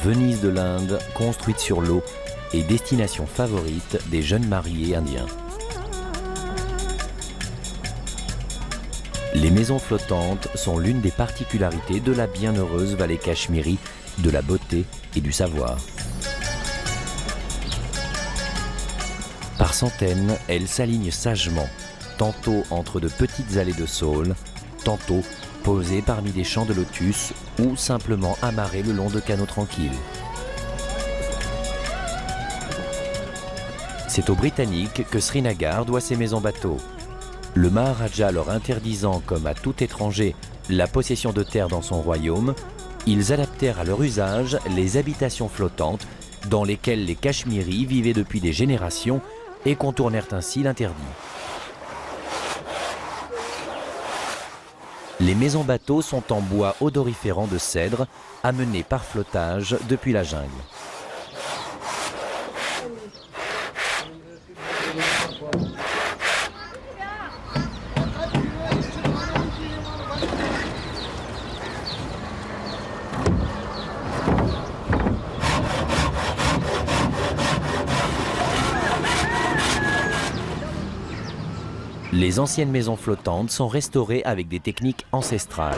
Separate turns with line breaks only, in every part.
Venise de l'Inde, construite sur l'eau, et destination favorite des jeunes mariés indiens. Les maisons flottantes sont l'une des particularités de la bienheureuse vallée cachemiri, de la beauté et du savoir. Par centaines, elles s'alignent sagement, tantôt entre de petites allées de saules, tantôt posées parmi des champs de lotus ou simplement amarrées le long de canaux tranquilles. C'est aux Britanniques que Srinagar doit ses maisons bateaux. Le Maharaja leur interdisant, comme à tout étranger, la possession de terres dans son royaume, ils adaptèrent à leur usage les habitations flottantes dans lesquelles les Cachemiris vivaient depuis des générations et contournèrent ainsi l'interdit. Les maisons bateaux sont en bois odoriférant de cèdre, amenés par flottage depuis la jungle. Les anciennes maisons flottantes sont restaurées avec des techniques ancestrales.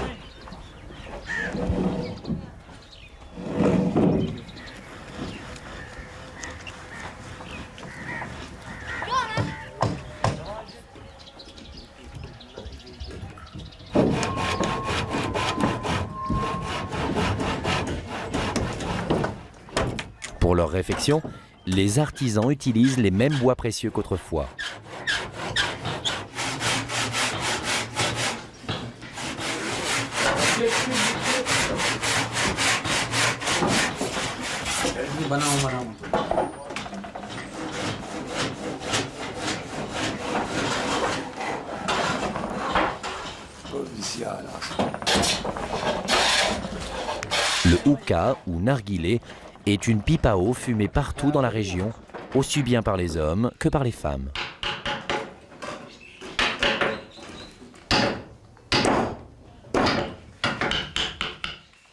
Pour leur réfection, les artisans utilisent les mêmes bois précieux qu'autrefois. Le hookah ou narguilé est une pipe à eau fumée partout dans la région, aussi bien par les hommes que par les femmes.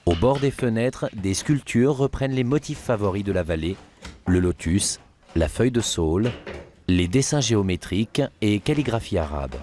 Au bord des fenêtres, des sculptures reprennent les motifs favoris de la vallée, le lotus, la feuille de saule, les dessins géométriques et calligraphie arabe.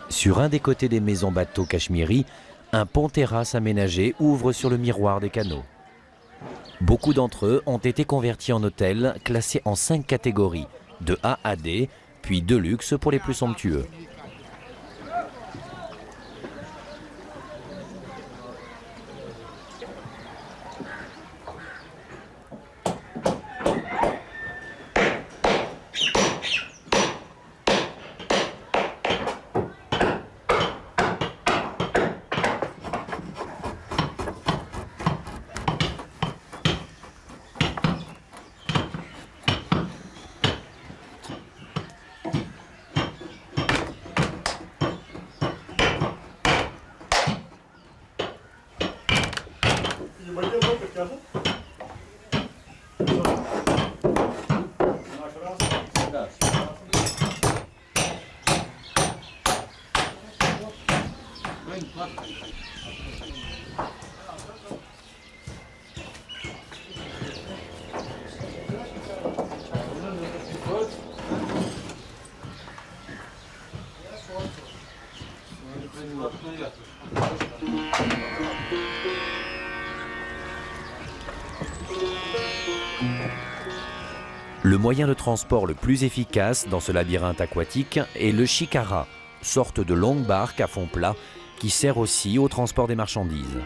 Sur un des côtés des maisons bateaux cachemiri, un pont-terrasse aménagé ouvre sur le miroir des canaux. Beaucoup d'entre eux ont été convertis en hôtels classés en 5 catégories, de A à D, puis de luxe pour les plus somptueux. Le moyen de transport le plus efficace dans ce labyrinthe aquatique est le shikara, sorte de longue barque à fond plat qui sert aussi au transport des marchandises.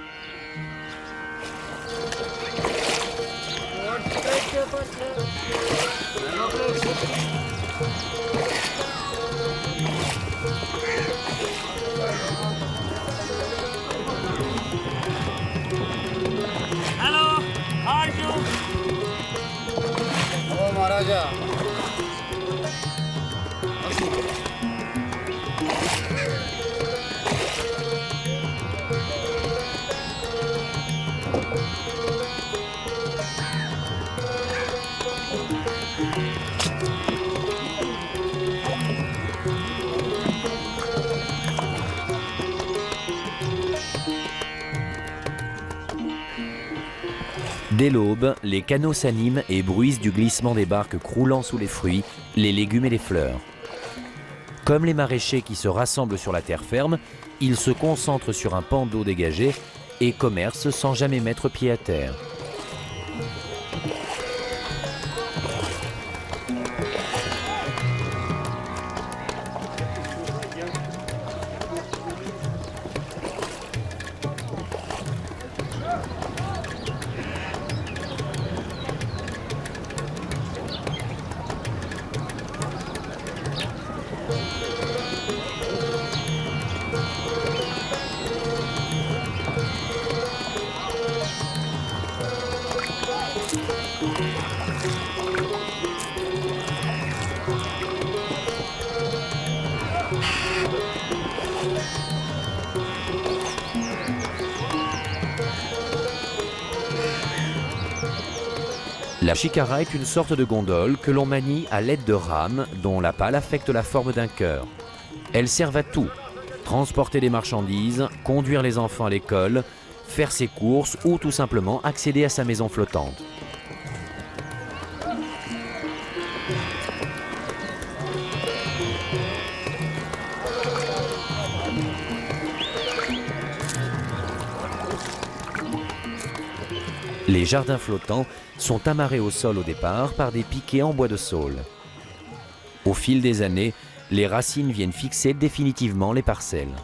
Dès l'aube, les canaux s'animent et bruissent du glissement des barques croulant sous les fruits, les légumes et les fleurs. Comme les maraîchers qui se rassemblent sur la terre ferme, ils se concentrent sur un pan d'eau dégagé et commercent sans jamais mettre pied à terre. La shikara est une sorte de gondole que l'on manie à l'aide de rames dont la pale affecte la forme d'un cœur. Elles servent à tout: transporter des marchandises, conduire les enfants à l'école, faire ses courses ou tout simplement accéder à sa maison flottante. Les jardins flottants sont amarrés au sol au départ par des piquets en bois de saule. Au fil des années, les racines viennent fixer définitivement les parcelles.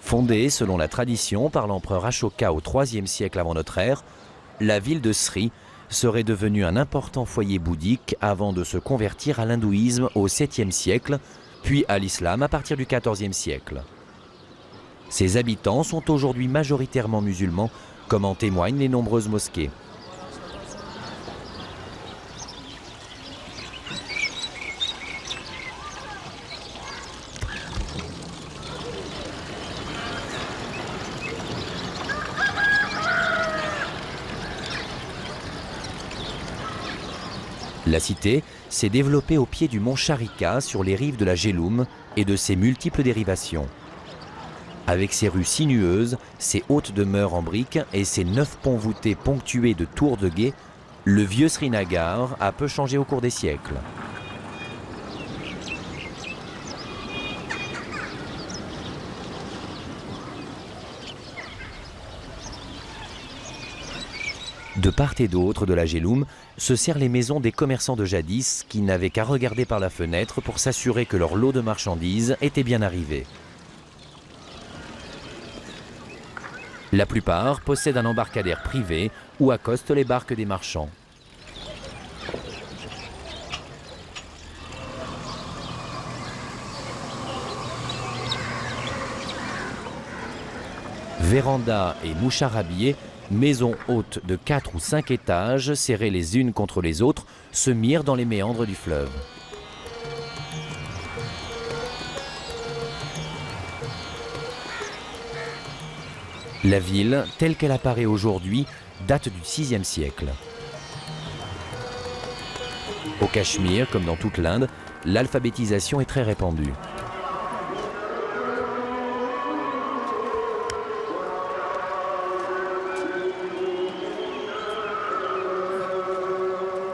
Fondée selon la tradition par l'empereur Ashoka au IIIe siècle avant notre ère, la ville de Sri serait devenue un important foyer bouddhique avant de se convertir à l'hindouisme au 7e siècle, puis à l'islam à partir du 14e siècle. Ses habitants sont aujourd'hui majoritairement musulmans, comme en témoignent les nombreuses mosquées. La cité s'est développée au pied du mont Charika sur les rives de la Jhelum et de ses multiples dérivations. Avec ses rues sinueuses, ses hautes demeures en briques et ses 9 ponts voûtés ponctués de tours de guet, le vieux Srinagar a peu changé au cours des siècles. De part et d'autre de la Jhelum se serrent les maisons des commerçants de jadis qui n'avaient qu'à regarder par la fenêtre pour s'assurer que leur lot de marchandises était bien arrivé. La plupart possèdent un embarcadère privé où accostent les barques des marchands. Vérandas et moucharabiers, maisons hautes de 4 ou 5 étages, serrées les unes contre les autres, se mirent dans les méandres du fleuve. La ville, telle qu'elle apparaît aujourd'hui, date du VIe siècle. Au Cachemire, comme dans toute l'Inde, l'alphabétisation est très répandue.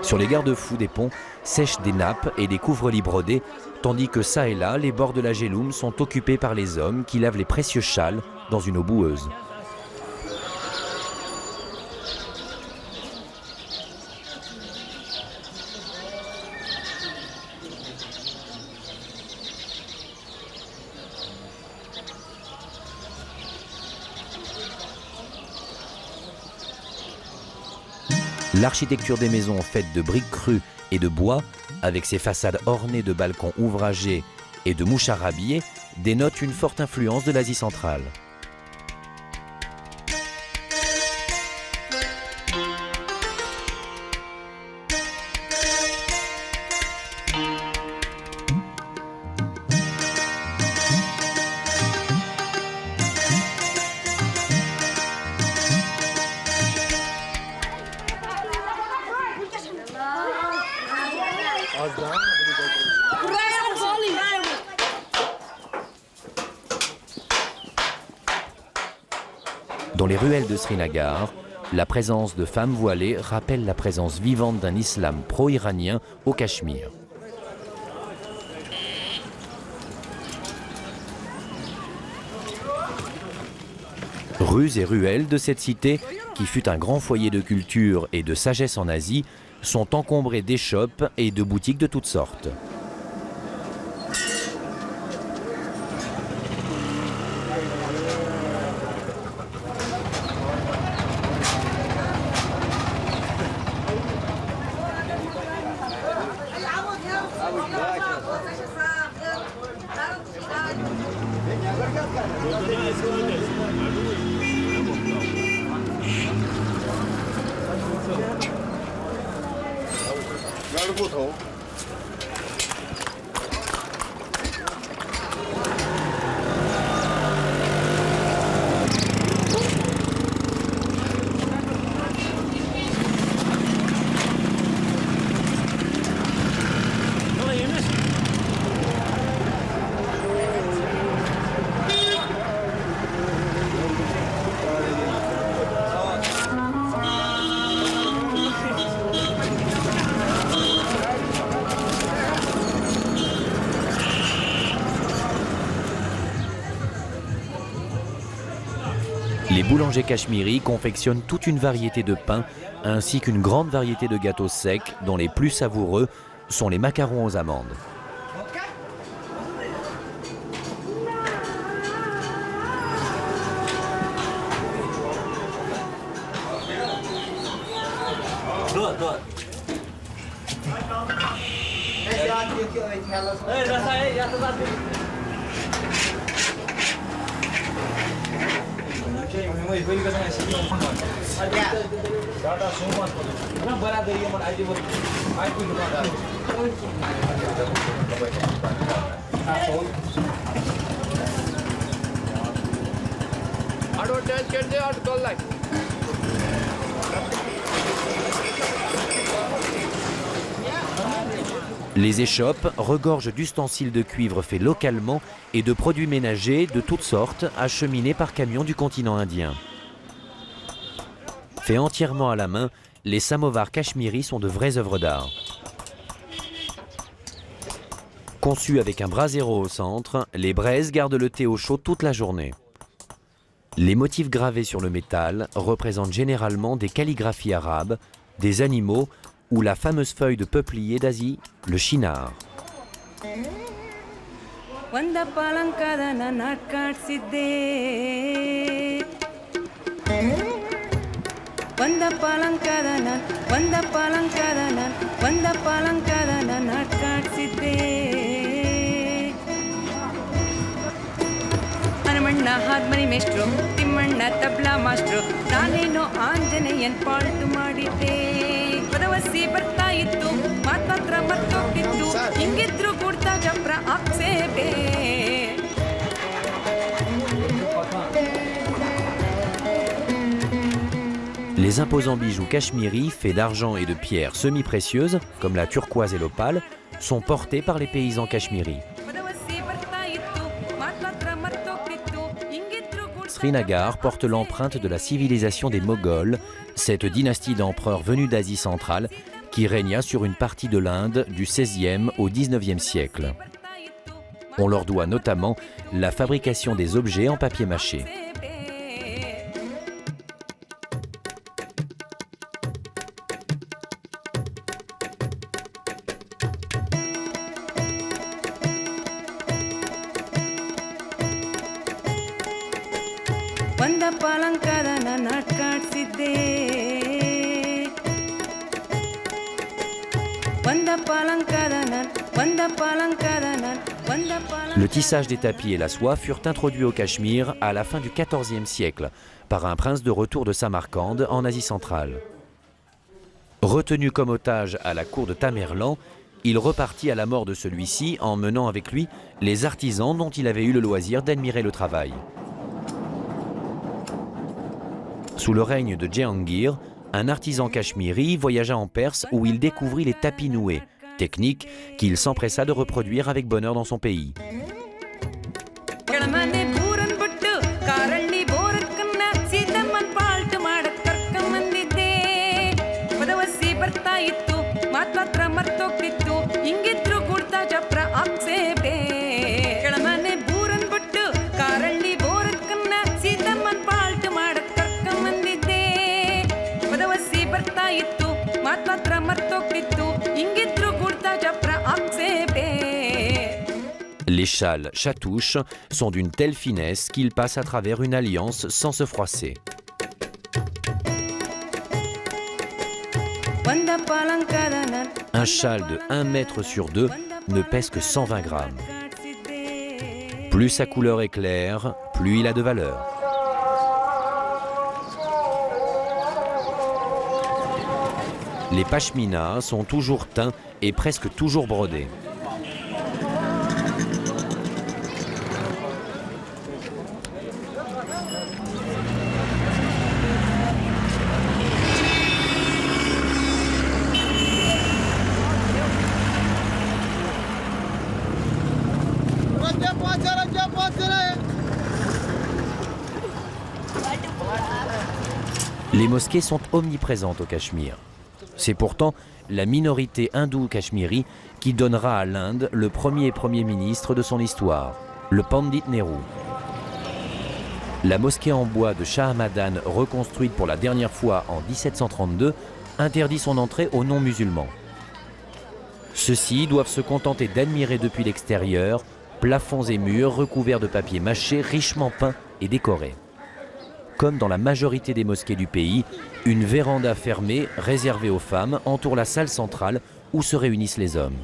Sur les garde-fous des ponts sèchent des nappes et des couvre-lits brodés, tandis que ça et là, les bords de la Jhelum sont occupés par les hommes qui lavent les précieux châles dans une eau boueuse. L'architecture des maisons faite de briques crues et de bois, avec ses façades ornées de balcons ouvragés et de moucharabiés, dénote une forte influence de l'Asie centrale. Dans les ruelles de Srinagar, la présence de femmes voilées rappelle la présence vivante d'un islam pro-iranien au Cachemire. Rues et ruelles de cette cité, qui fut un grand foyer de culture et de sagesse en Asie, sont encombrées d'échoppes et de boutiques de toutes sortes. Les boulangers cachemiris confectionnent toute une variété de pains ainsi qu'une grande variété de gâteaux secs dont les plus savoureux sont les macarons aux amandes. Les échoppes regorgent d'ustensiles de cuivre faits localement et de produits ménagers de toutes sortes acheminés par camion du continent indien. Faits entièrement à la main, les samovars cachemiris sont de vraies œuvres d'art. Conçus avec un brasero au centre, les braises gardent le thé au chaud toute la journée. Les motifs gravés sur le métal représentent généralement des calligraphies arabes, des animaux ou la fameuse feuille de peuplier d'Asie, le chinar.
Hanumanna harmony ಮೇಷ್ಟ್ರು ತಿಮ್ಮಣ್ಣ ತಬ್ಲಾ ಮಾಸ್ಟ್ರು ನಾನೇನೋ ಆಂಜನೇಯನ್ ಪಾಲ್ಟು ಮಾಡಿದ್ದೆ ಪದವಸಿ ಬರ್ತಾ ಇತ್ತು ಮಾತ್ರ ಮರ್ತೋಗ್ತಿತ್ತು ಹಿಂಗಿದ್ರು ಗುಡ್ತ ಜಪ್ರ ಆಕ್ಷೇಪೆ
Les imposants bijoux cachemiris, faits d'argent et de pierres semi-précieuses, comme la turquoise et l'opale, sont portés par les paysans cachemiris. Srinagar porte l'empreinte de la civilisation des Moghols, cette dynastie d'empereurs venus d'Asie centrale qui régna sur une partie de l'Inde du XVIe au XIXe siècle. On leur doit notamment la fabrication des objets en papier mâché. Le tissage des tapis et la soie furent introduits au Cachemire à la fin du XIVe siècle par un prince de retour de Samarcande en Asie centrale. Retenu comme otage à la cour de Tamerlan, il repartit à la mort de celui-ci en menant avec lui les artisans dont il avait eu le loisir d'admirer le travail. Sous le règne de Djehangir, un artisan cachemiri voyagea en Perse où il découvrit les tapis noués, technique qu'il s'empressa de reproduire avec bonheur dans son pays. Les châles chatouches sont d'une telle finesse qu'ils passent à travers une alliance sans se froisser. Un châle de 1 mètre sur 2 ne pèse que 120 grammes. Plus sa couleur est claire, plus il a de valeur. Les pashminas sont toujours teints et presque toujours brodés. Les mosquées sont omniprésentes au Cachemire. C'est pourtant la minorité hindoue cachemiri qui donnera à l'Inde le premier ministre de son histoire, le Pandit Nehru. La mosquée en bois de Shah Hamadan, reconstruite pour la dernière fois en 1732, interdit son entrée aux non-musulmans. Ceux-ci doivent se contenter d'admirer depuis l'extérieur plafonds et murs recouverts de papier mâché richement peints et décorés. Comme dans la majorité des mosquées du pays, une véranda fermée, réservée aux femmes, entoure la salle centrale où se réunissent les hommes.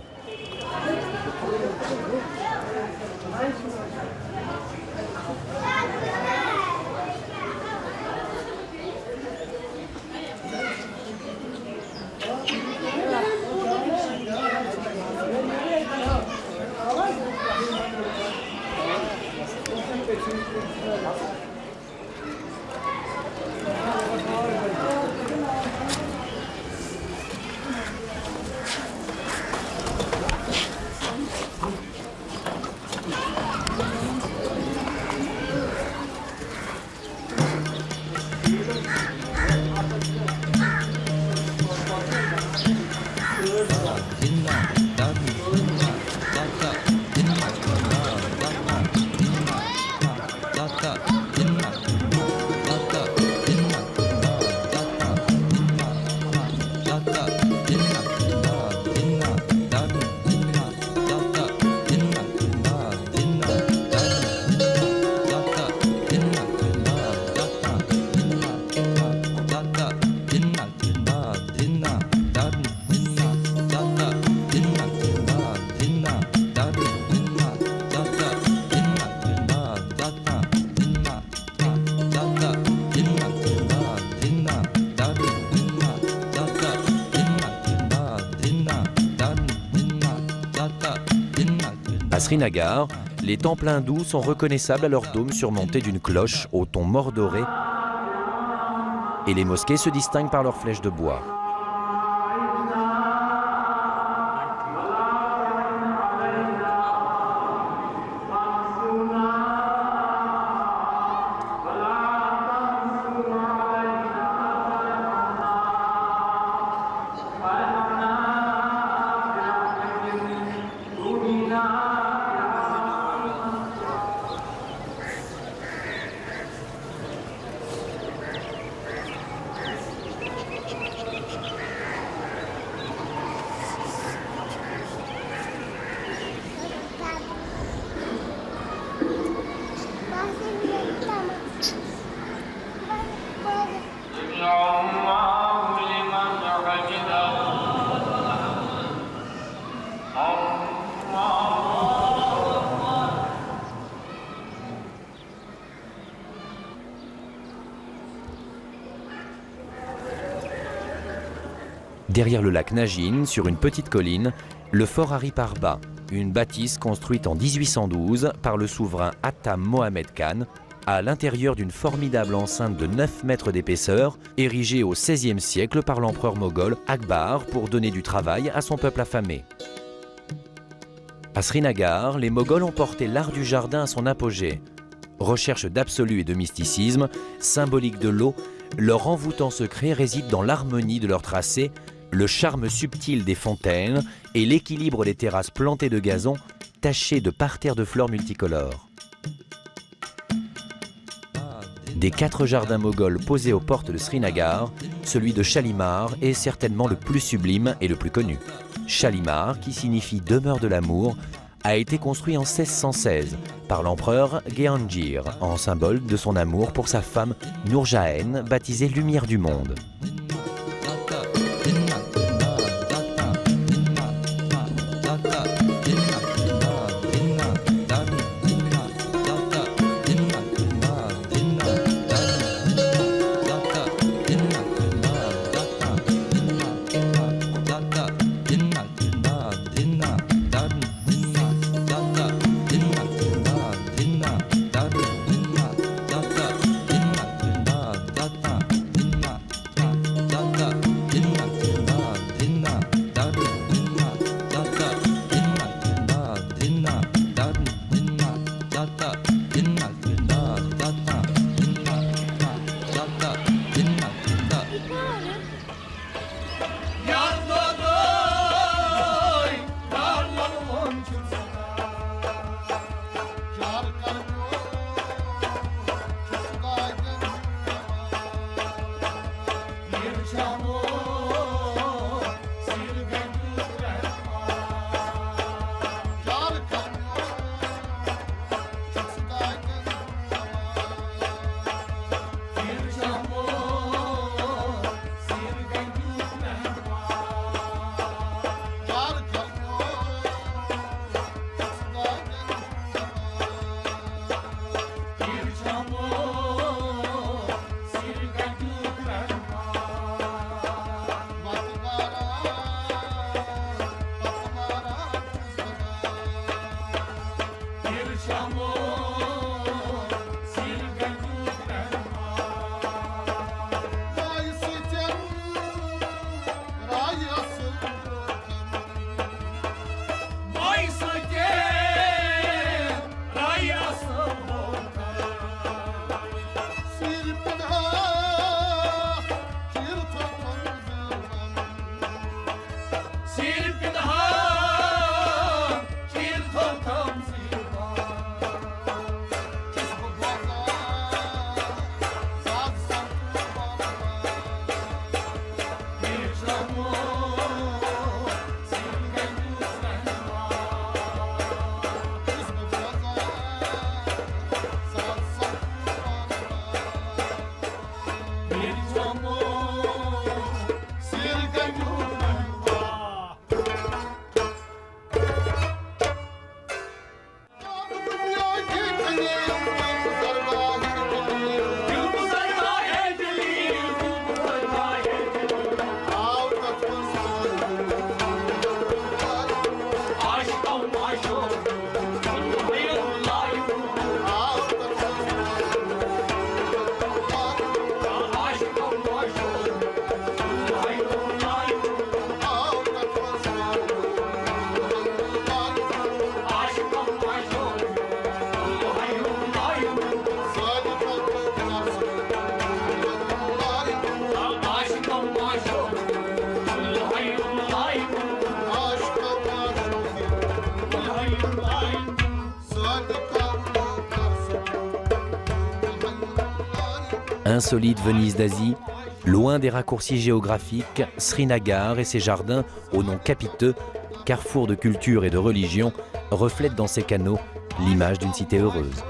À Srinagar, les temples hindous sont reconnaissables à leur dôme surmonté d'une cloche au ton mordoré et les mosquées se distinguent par leurs flèches de bois. Derrière le lac Nagin, sur une petite colline, le fort Hari Parba, une bâtisse construite en 1812 par le souverain Atam Mohamed Khan, à l'intérieur d'une formidable enceinte de 9 mètres d'épaisseur, érigée au XVIe siècle par l'empereur moghol Akbar pour donner du travail à son peuple affamé. À Srinagar, les Moghols ont porté l'art du jardin à son apogée. Recherche d'absolu et de mysticisme, symbolique de l'eau, leur envoûtant secret réside dans l'harmonie de leur tracé, le charme subtil des fontaines et l'équilibre des terrasses plantées de gazon tachées de parterres de fleurs multicolores. Des 4 jardins moghols posés aux portes de Srinagar, celui de Shalimar est certainement le plus sublime et le plus connu. Shalimar, qui signifie demeure de l'amour, a été construit en 1616 par l'empereur Gehangir, en symbole de son amour pour sa femme Nourjahn, baptisée Lumière du monde. Insolite Venise d'Asie, loin des raccourcis géographiques, Srinagar et ses jardins, au nom capiteux, carrefour de culture et de religion, reflètent dans ses canaux l'image d'une cité heureuse.